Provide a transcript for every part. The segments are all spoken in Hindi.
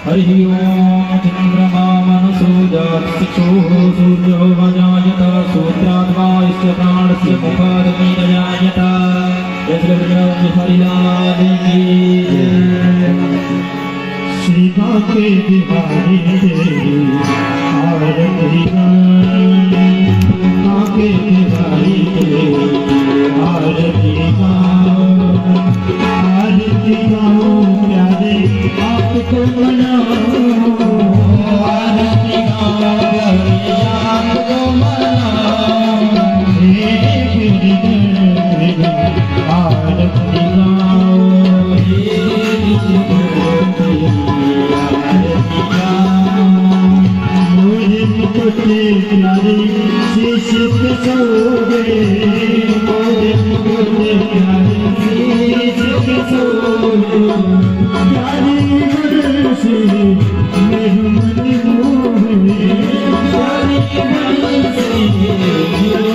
हरिः ओं चन्द्रमा मनसो जातचक्षुः सूर्यो वजायत सूत्राद्वायस्य प्राणस्य मुखादग्निरजायत जय श्री हरिलाल की श्री बाके बिहारी तेरी आरती बाके बिहारी तेरी आरती गाओ प्यारे आपको मनाओ आरती गाओ प्यारे आपको मनाओ मेरे गिरधर आरती गाओ मोहे मुकुटे प्यारे शीश पे सोगे मोहे मुकुटे प्यारे शीश पे सोगे प्यारे मन से मेरे मन मोहे प्यारे मन से मेरे मन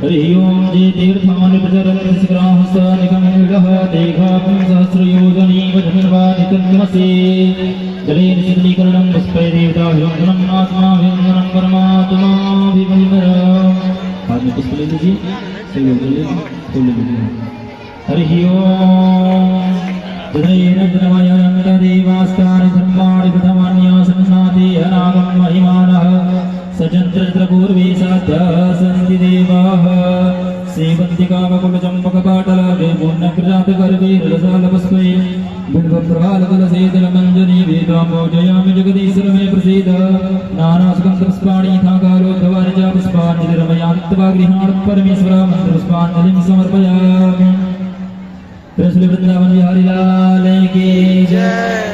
हरिः ओं जे तीर्थानि प्रचरन्निग्रहः देघापं सहस्रयोजनीव धनुर्वादितन्मसि जलेन शीतलीकरणं पुष्पै देवताभिवन्दनम् आत्माभिवन्दनं परमात्माभिवन्दनम् हाथ में पुष्प ले लीजिए हरिः ओं जलेन जनमयन्तदेवास्तानि धर्माणि प्रथमान्यासंसाते अनागं महिमानः सचन्द्रपूर्वे साध्या सन्ति देवाः सेवन्तिकामकुलचम्पकपाटलाभे पूर्णकृजातगर्भे रलसालपुष्पै बिल्वप्रभालकुलसेदलमञ्जरी वेदाम्बोजयामि जगदीश्वर मे प्रसीद नानासुगन्धपुष्पाणि यथा कालोद्भवानि च पुष्पाणि निर्मयान्त्वा गृहाणः परमेश्वर मन्त्रपुष्पाञ्जलिं समर्पयामि। कृष्ण वृंदावन बिहारी लाल की जय,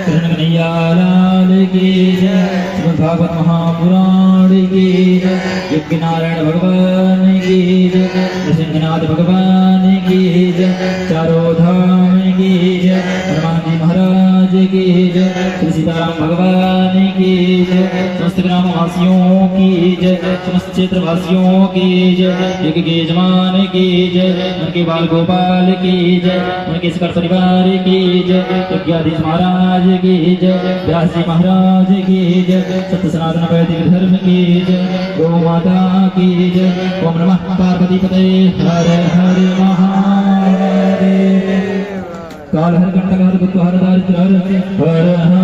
कृष्ण कन्हैया लाल की जय, श्रीमद् भागवत महापुराण की जय, यज्ञ नारायण भगवान की जय, नृसिंहनाथ भगवान की जय, चारों धाम की जय, हनुमान जी महाराज की जय, श्री सीताराम भगवान की जय, समस्त ग्रामवासियों की जय, समस्त क्षेत्रवासियों की जय, यज्ञ के यजमान की जय, उनके बाल गोपाल की जय, उनके सकल परिवार की जय, यज्ञाधीश महाराज की जय, व्यास जी महाराज की जय, सत्य सनातन वैदिक धर्म की जय, गौ माता की जय। ओम नमः पार्वती पते हर हर महादेव। काल हर कंटक हर दुख हर दारिद्र हर हर